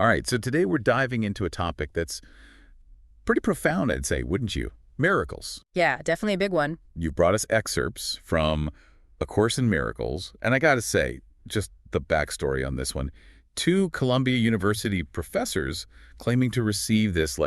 All right, so today we're diving into a topic that's pretty profound, I'd say, wouldn't you? Miracles. Yeah, definitely a big one. You brought us excerpts from A Course in Miracles, and I gotta say, just the backstory on this one, two Columbia University professors claiming to receive this,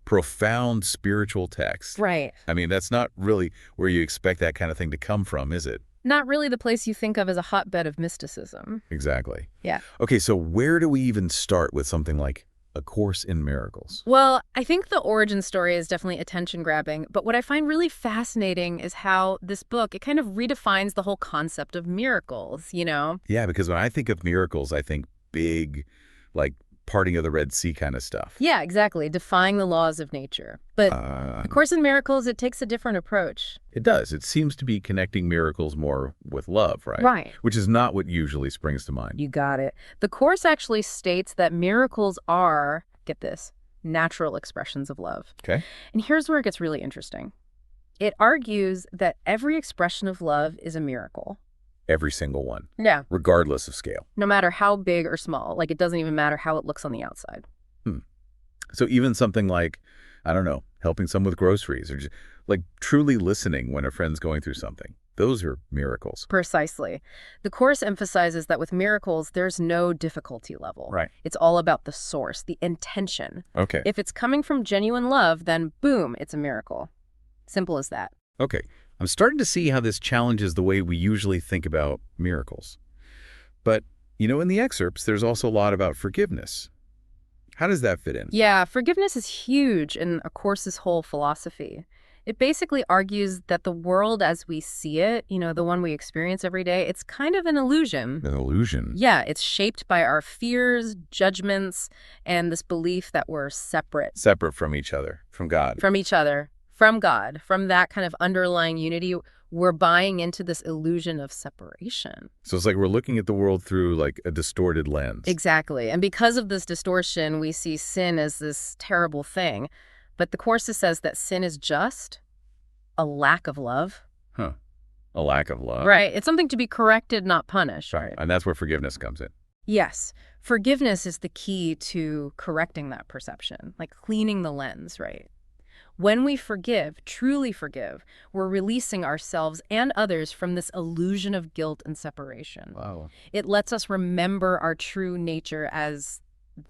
profound spiritual text. Right. I mean, that's not really where you expect that kind of thing to come from, is it? Not really the place you think of as a hotbed of mysticism. Exactly. Yeah. Okay, so where do we even start with something like A Course in Miracles? Well, I think the origin story is definitely attention-grabbing, but what I find really fascinating is how this book, it kind of redefines the whole concept of miracles, you know? Yeah, because when I think of miracles, I think big, like parting of the Red Sea kind of stuff. Yeah, exactly. Defying the laws of nature. But A Course in Miracles, it takes a different approach. It does. It seems to be connecting miracles more with love, right? Right. Which is not what usually springs to mind. You got it. The Course actually states that miracles are, get this, natural expressions of love. Okay. And here's where it gets really interesting. It argues that every expression of love is a miracle. Every single one. Yeah. Regardless of scale. No matter how big or small. Like, it doesn't even matter how it looks on the outside. So even something like, I don't know, helping someone with groceries or just like truly listening when a friend's going through something. Those are miracles. Precisely. The Course emphasizes that with miracles, there's no difficulty level. Right. It's all about the source, the intention. Okay. If it's coming from genuine love, then boom, it's a miracle. Simple as that. Okay. I'm starting to see how this challenges the way we usually think about miracles. But, in the excerpts, there's also a lot about forgiveness. How does that fit in? Yeah, forgiveness is huge in A Course's whole philosophy. It basically argues that the world as we see it, the one we experience every day, it's kind of an illusion. An illusion? Yeah, it's shaped by our fears, judgments, and this belief that we're separate. Separate from each other, from God. From each other, from God, from that kind of underlying unity. We're buying into this illusion of separation. So it's like we're looking at the world through like a distorted lens. Exactly. And because of this distortion, we see sin as this terrible thing. But the Course says that sin is just a lack of love. Huh. A lack of love. Right. It's something to be corrected, not punished. Right. And that's where forgiveness comes in. Yes. Forgiveness is the key to correcting that perception, like cleaning the lens, right? When we forgive, truly forgive, we're releasing ourselves and others from this illusion of guilt and separation. Wow. It lets us remember our true nature as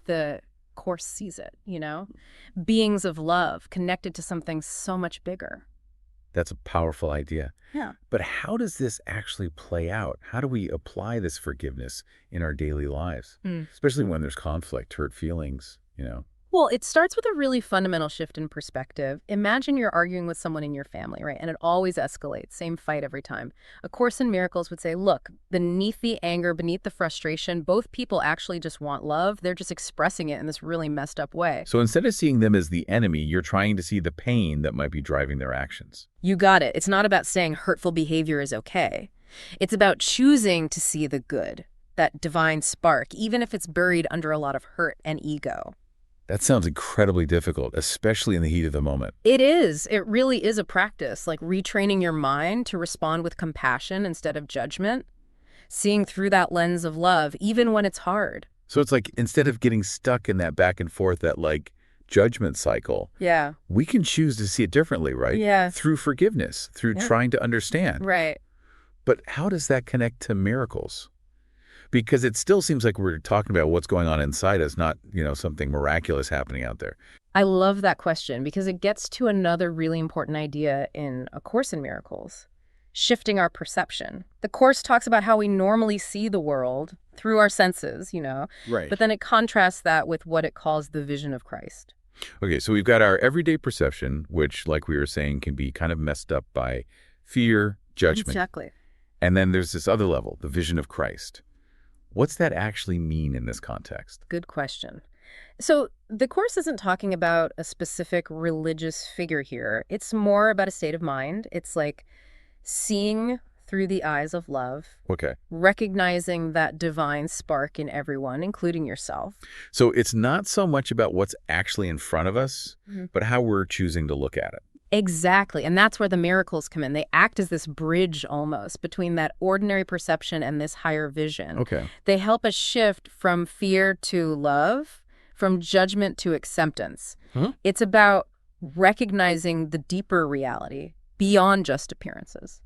the Course sees it, Beings of love, connected to something so much bigger. That's a powerful idea. Yeah. But how does this actually play out? How do we apply this forgiveness in our daily lives? Especially when there's conflict, hurt feelings, Well, it starts with a really fundamental shift in perspective. Imagine you're arguing with someone in your family, right? And it always escalates, same fight every time. A Course in Miracles would say, look, beneath the anger, beneath the frustration, both people actually just want love. They're just expressing it in this really messed up way. So instead of seeing them as the enemy, you're trying to see the pain that might be driving their actions. You got it. It's not about saying hurtful behavior is okay. It's about choosing to see the good, that divine spark, even if it's buried under a lot of hurt and ego. That sounds incredibly difficult, especially in the heat of the moment. It is. It really is a practice, like retraining your mind to respond with compassion instead of judgment, seeing through that lens of love, even when it's hard. So it's like instead of getting stuck in that back and forth, that judgment cycle, Yeah. we can choose to see it differently, right? Yeah. Through forgiveness, through trying to understand. Right. But how does that connect to miracles? Because it still seems like we're talking about what's going on inside us, not, something miraculous happening out there. I love that question because it gets to another really important idea in A Course in Miracles, shifting our perception. The Course talks about how we normally see the world through our senses, Right. but then it contrasts that with what it calls the vision of Christ. Okay, so we've got our everyday perception, which, like we were saying, can be kind of messed up by fear, judgment. Exactly. And then there's this other level, the vision of Christ. What's that actually mean in this context? Good question. So the Course isn't talking about a specific religious figure here. It's more about a state of mind. It's like seeing through the eyes of love, Okay. recognizing that divine spark in everyone, including yourself. So it's not so much about what's actually in front of us, but how we're choosing to look at it. Exactly. And that's where the miracles come in. They act as this bridge almost between that ordinary perception and this higher vision. Okay. They help us shift from fear to love, from judgment to acceptance. Huh? It's about recognizing the deeper reality beyond just appearances.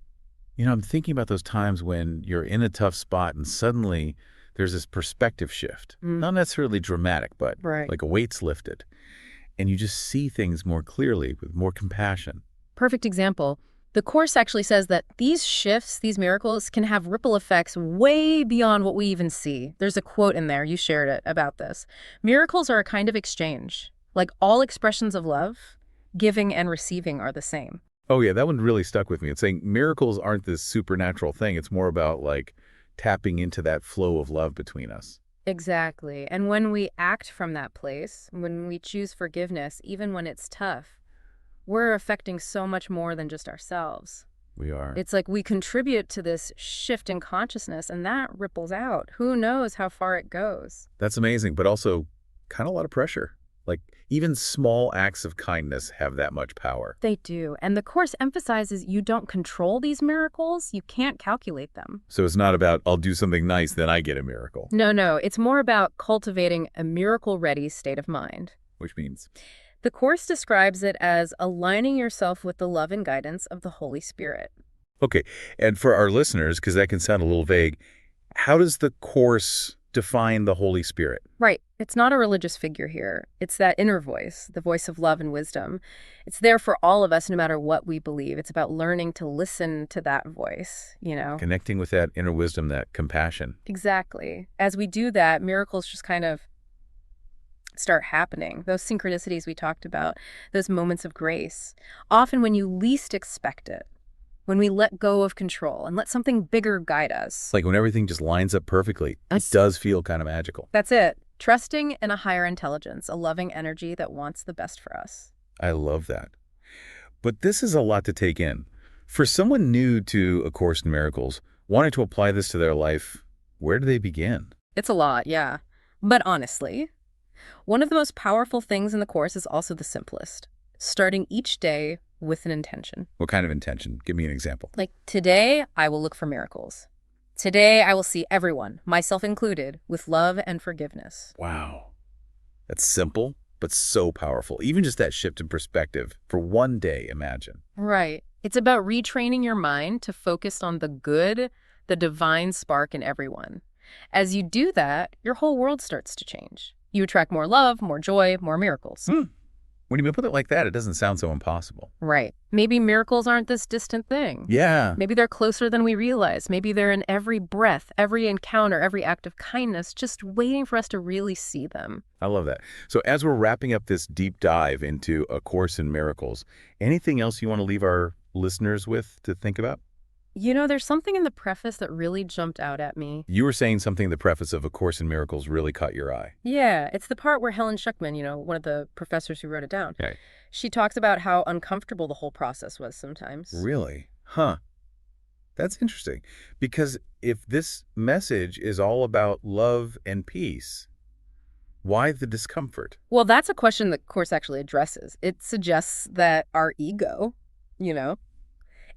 I'm thinking about those times when you're in a tough spot and suddenly there's this perspective shift. Not necessarily dramatic, but Right. like a weight's lifted. And you just see things more clearly with more compassion. Perfect example. The Course actually says that these shifts, these miracles, can have ripple effects way beyond what we even see. There's a quote in there, you shared it, about this. Miracles are a kind of exchange. Like all expressions of love, giving and receiving are the same. Oh yeah, that one really stuck with me. It's saying miracles aren't this supernatural thing. It's more about like tapping into that flow of love between us. Exactly. And when we act from that place, when we choose forgiveness, even when it's tough, we're affecting so much more than just ourselves. We are. It's like we contribute to this shift in consciousness, and that ripples out. Who knows how far it goes? That's amazing, but also kind of a lot of pressure. Like even small acts of kindness have that much power. They do. And the Course emphasizes you don't control these miracles. You can't calculate them. So it's not about I'll do something nice, then I get a miracle. No. It's more about cultivating a miracle-ready state of mind. Which means, The Course describes it as aligning yourself with the love and guidance of the Holy Spirit. okay, and for our listeners, because that can sound a little vague, how does the Course define the Holy Spirit? Right. It's not a religious figure here. It's that inner voice, the voice of love and wisdom. It's there for all of us, no matter what we believe. It's about learning to listen to that voice. Connecting with that inner wisdom, that compassion. Exactly. As we do that, miracles just kind of start happening. Those synchronicities we talked about, those moments of grace, often when you least expect it, when we let go of control and let something bigger guide us. It's like when everything just lines up perfectly, it does feel kind of magical. That's it. Trusting in a higher intelligence, a loving energy that wants the best for us. I love that. But this is a lot to take in. For someone new to A Course in Miracles, wanting to apply this to their life, where do they begin? It's a lot, yeah. But honestly, one of the most powerful things in the Course is also the simplest. Starting each day with an intention. What kind of intention? Give me an example. Like, today, I will look for miracles. Today, I will see everyone, myself included, with love and forgiveness. Wow. That's simple, but so powerful. Even just that shift in perspective for one day, imagine. Right. It's about retraining your mind to focus on the good, the divine spark in everyone. As you do that, your whole world starts to change. You attract more love, more joy, more miracles. When you put it like that, it doesn't sound so impossible. Right. Maybe miracles aren't this distant thing. Yeah. Maybe they're closer than we realize. Maybe they're in every breath, every encounter, every act of kindness, just waiting for us to really see them. I love that. So as we're wrapping up this deep dive into A Course in Miracles, anything else you want to leave our listeners with to think about? There's something in the preface that really jumped out at me. You were saying something in the preface of A Course in Miracles really caught your eye. Yeah, it's the part where Helen Schuckman, one of the professors who wrote it down, Okay. she talks about how uncomfortable the whole process was sometimes. Really? Huh. That's interesting. Because if this message is all about love and peace, why the discomfort? Well, that's a question the Course actually addresses. It suggests that our ego,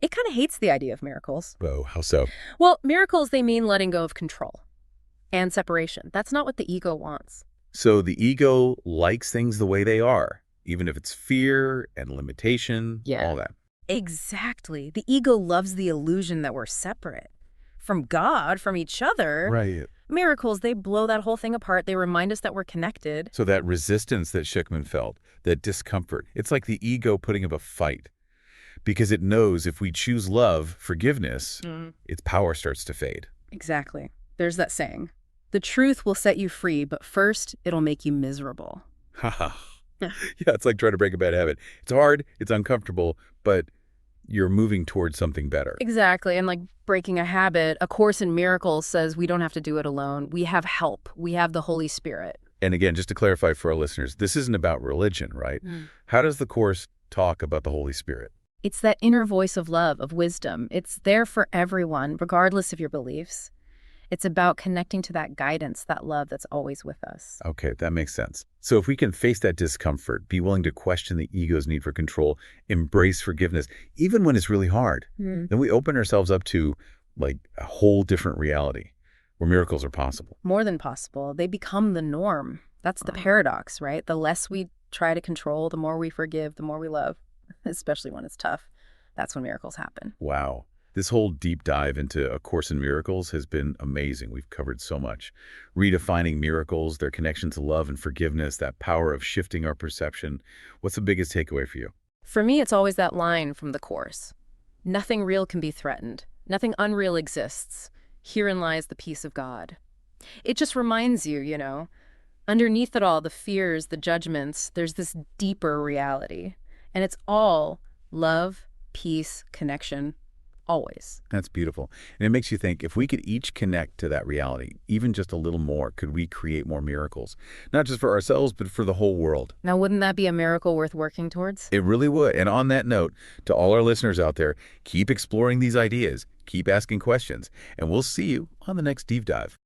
it kind of hates the idea of miracles. Oh, how so? Well, miracles, they mean letting go of control and separation. That's not what the ego wants. So the ego likes things the way they are, even if it's fear and limitation, Yeah. all that. Exactly. The ego loves the illusion that we're separate from God, from each other. Right. Miracles, they blow that whole thing apart. They remind us that we're connected. So that resistance that Schickman felt, that discomfort, it's like the ego putting up a fight. Because it knows if we choose love, forgiveness, its power starts to fade. Exactly. There's that saying, the truth will set you free, but first it'll make you miserable. Haha. Yeah, it's like trying to break a bad habit. It's hard, it's uncomfortable, but you're moving towards something better. Exactly. And like breaking a habit, A Course in Miracles says we don't have to do it alone. We have help. We have the Holy Spirit. And again, just to clarify for our listeners, this isn't about religion, right? How does the Course talk about the Holy Spirit? It's that inner voice of love, of wisdom. It's there for everyone, regardless of your beliefs. It's about connecting to that guidance, that love that's always with us. Okay, that makes sense. So if we can face that discomfort, be willing to question the ego's need for control, embrace forgiveness, even when it's really hard, then we open ourselves up to like a whole different reality where miracles are possible. More than possible. They become the norm. That's the paradox, right? The less we try to control, the more we forgive, the more we love, especially when it's tough. That's when miracles happen. Wow. This whole deep dive into A Course in Miracles has been amazing. We've covered so much. Redefining miracles, their connection to love and forgiveness, that power of shifting our perception. What's the biggest takeaway for you? For me, it's always that line from the Course. Nothing real can be threatened. Nothing unreal exists. Herein lies the peace of God. It just reminds you, underneath it all, the fears, the judgments, there's this deeper reality. And it's all love, peace, connection, always. That's beautiful. And it makes you think, if we could each connect to that reality, even just a little more, could we create more miracles? Not just for ourselves, but for the whole world. Now, wouldn't that be a miracle worth working towards? It really would. And on that note, to all our listeners out there, keep exploring these ideas, keep asking questions, and we'll see you on the next Deep Dive.